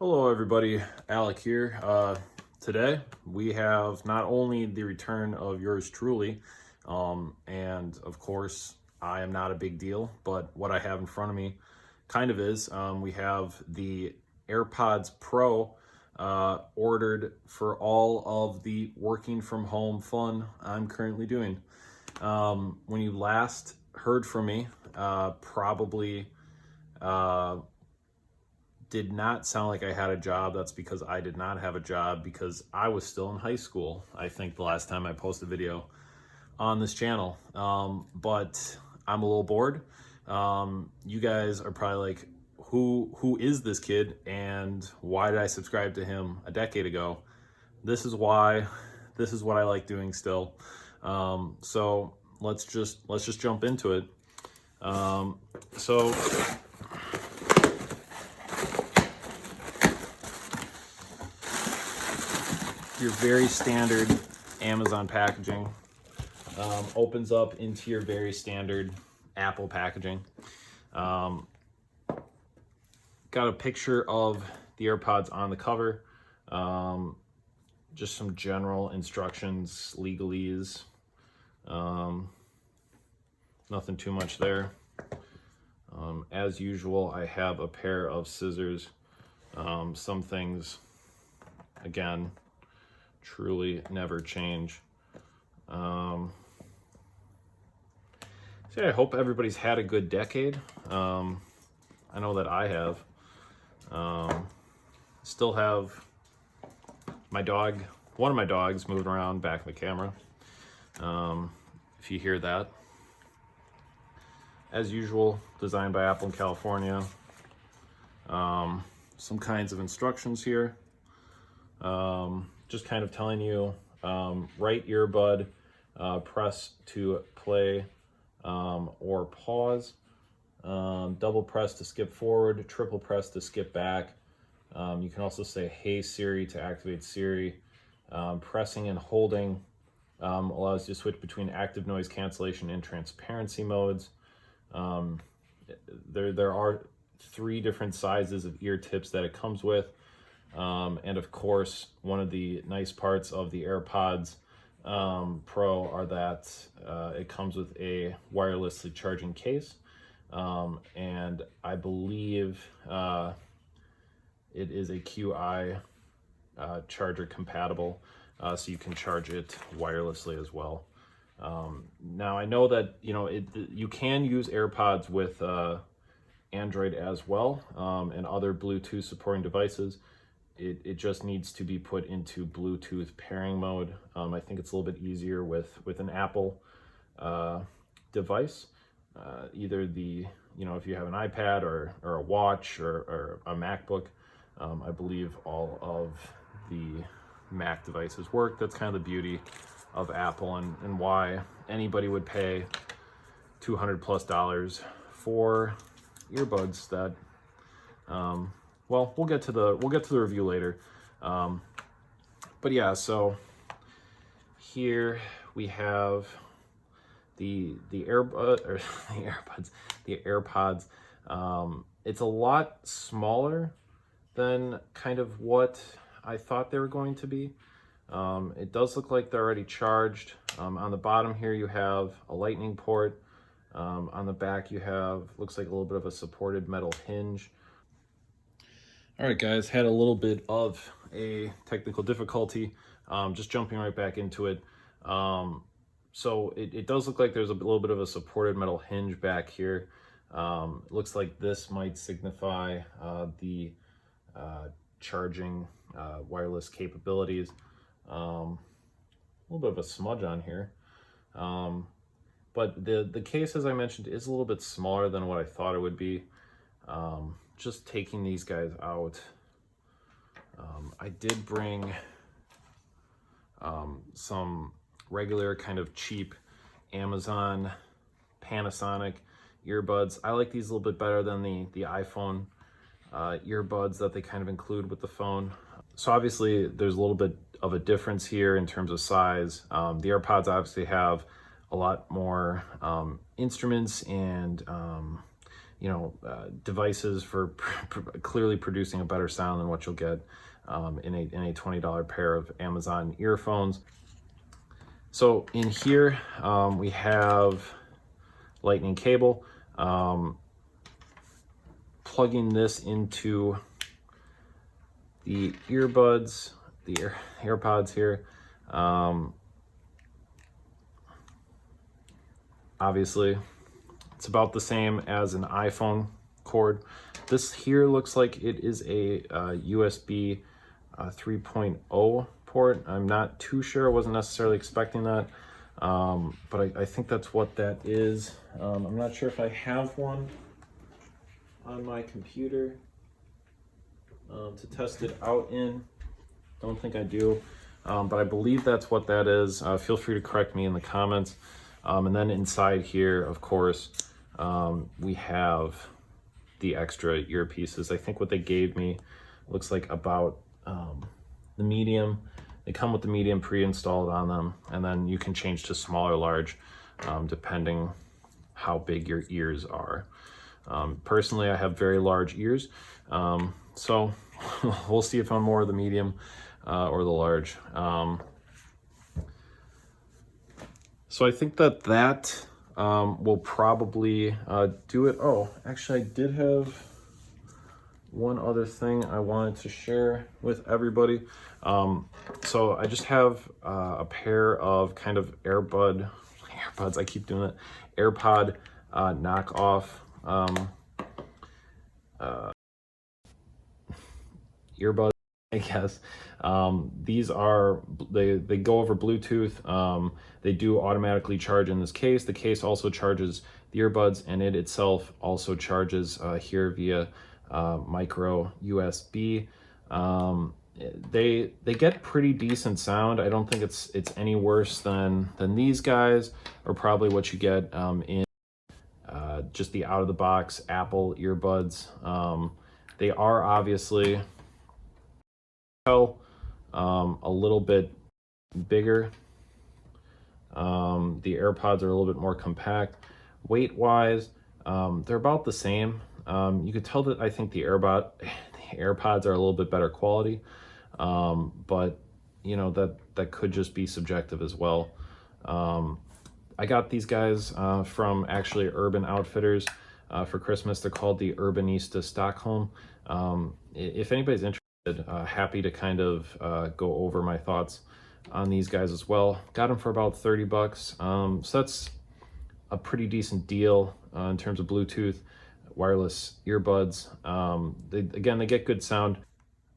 Hello everybody, Alec here. Today we have not only the return of yours truly, and of course I am not a big deal, but what I have in front of me kind of is. We have the AirPods Pro ordered for all of the working from home fun I'm currently doing. When you last heard from me, probably did not sound like I had a job. That's because I did not have a job because I was still in high school. I think the last time I posted a video on this channel. But I'm a little bored. You guys are probably like, who is this kid and why did I subscribe to him a decade ago? This is why. This is what I like doing still. So let's just jump into it. So your very standard Amazon packaging opens up into your very standard Apple packaging. Got a picture of the AirPods on the cover. Just some general instructions, legalese. Nothing too much there. As usual, I have a pair of scissors. Some things, again, truly never change. So yeah, I hope everybody's had a good decade. I know that I have. Still have my dog, one of my dogs moving around back of the camera. If you hear that. As usual, designed by Apple in California. Some kinds of instructions here. Just kind of telling you, right earbud, press to play or pause, double press to skip forward, triple press to skip back. You can also say, "Hey Siri" to activate Siri. Pressing and holding allows you to switch between active noise cancellation and transparency modes. There are 3 different sizes of ear tips that it comes with. And of course, one of the nice parts of the AirPods Pro are that it comes with a wirelessly charging case. And I believe it is a QI charger compatible, so you can charge it wirelessly as well. Now I know that you can use AirPods with Android as well, and other Bluetooth supporting devices. It just needs to be put into Bluetooth pairing mode. I think it's a little bit easier with an Apple device. Either if you have an iPad or a watch or a MacBook, I believe all of the Mac devices work. That's kind of the beauty of Apple and why anybody would pay $200+ for earbuds that well, we'll get to the review later. But yeah, so here we have the AirPods. It's a lot smaller than kind of what I thought they were going to be. It does look like they're already charged. On the bottom here you have a lightning port. On the back you have, looks like a little bit of a supported metal hinge. All right, guys, had a little bit of a technical difficulty. Just jumping right back into it. So it does look like there's a little bit of a supported metal hinge back here. It looks like this might signify the charging wireless capabilities. A little bit of a smudge on here. But the case, as I mentioned, is a little bit smaller than what I thought it would be. Just taking these guys out, I did bring some regular kind of cheap Amazon Panasonic earbuds. I like these a little bit better than the iPhone earbuds that they kind of include with the phone. So obviously there's a little bit of a difference here in terms of size. The AirPods obviously have a lot more instruments and devices for clearly producing a better sound than what you'll get in a $20 pair of Amazon earphones. So in here we have lightning cable. Plugging this into the earbuds, the AirPods here. Obviously, it's about the same as an iPhone cord. This here looks like it is a USB 3.0 port. I'm not too sure. I wasn't necessarily expecting that, but I think that's what that is. I'm not sure if I have one on my computer to test it out in. Don't think I do, but I believe that's what that is. Feel free to correct me in the comments. And then inside here, of course, we have the extra earpieces. I think what they gave me looks like about the medium. They come with the medium pre-installed on them, and then you can change to small or large depending how big your ears are. Personally, I have very large ears, so we'll see if I'm more of the medium or the large. So I think that will probably do it. Oh, actually, I did have one other thing I wanted to share with everybody. So I just have a pair of kind of AirPods, I keep doing it, AirPod knockoff earbuds, I guess. These are, they go over Bluetooth. They do automatically charge in this case. The case also charges the earbuds, and it itself also charges here via micro USB. They get pretty decent sound. I don't think it's any worse than these guys, or probably what you get in just the out of the box Apple earbuds. They are obviously a little bit bigger. The AirPods are a little bit more compact. Weight wise, they're about the same. You could tell that I think the AirPods are a little bit better quality, but that could just be subjective as well. I got these guys from actually Urban Outfitters for Christmas. They're called the Urbanista Stockholm. If anybody's interested, happy to kind of go over my thoughts on these guys as well. Got them for about 30 bucks. So that's a pretty decent deal in terms of Bluetooth wireless earbuds. They get good sound.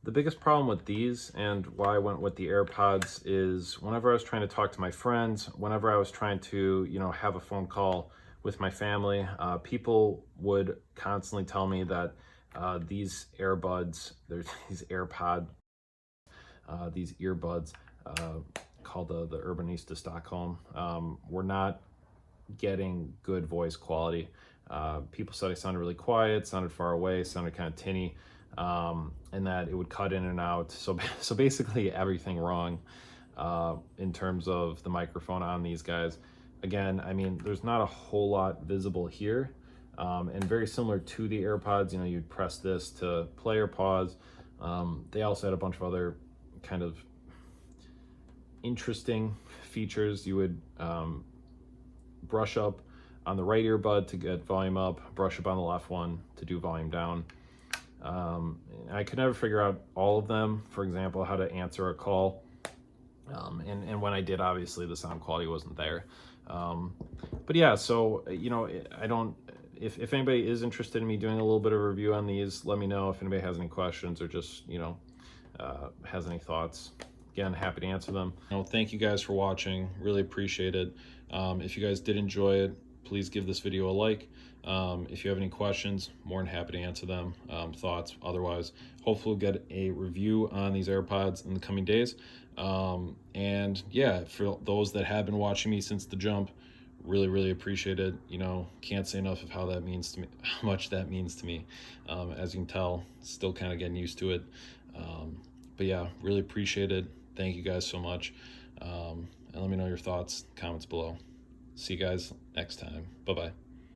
The biggest problem with these, and why I went with the AirPods, is whenever I was trying to talk to my friends, whenever I was trying to, have a phone call with my family, people would constantly tell me that these earbuds, there's these AirPod, these earbuds called the Urbanista Stockholm, were not getting good voice quality. People said I sounded really quiet, sounded far away, sounded kind of tinny, and that it would cut in and out. So basically everything wrong in terms of the microphone on these guys. Again, I mean, there's not a whole lot visible here, and very similar to the AirPods. You'd press this to play or pause. They also had a bunch of other kind of interesting features. You would brush up on the right earbud to get volume up, brush up on the left one to do volume down. I could never figure out all of them. For example, how to answer a call. And when I did, obviously the sound quality wasn't there. But yeah, so, I don't, if anybody is interested in me doing a little bit of a review on these, let me know if anybody has any questions or just, has any thoughts. Again, happy to answer them. Thank you guys for watching. Really appreciate it. If you guys did enjoy it, please give this video a like. If you have any questions, more than happy to answer them. Thoughts, otherwise, hopefully we'll get a review on these AirPods in the coming days. And yeah, for those that have been watching me since the jump, really appreciate it. Can't say enough of how much that means to me. As you can tell, still kind of getting used to it. But yeah, really appreciate it. Thank you guys so much. And let me know your thoughts, comments below. See you guys next time. Bye-bye.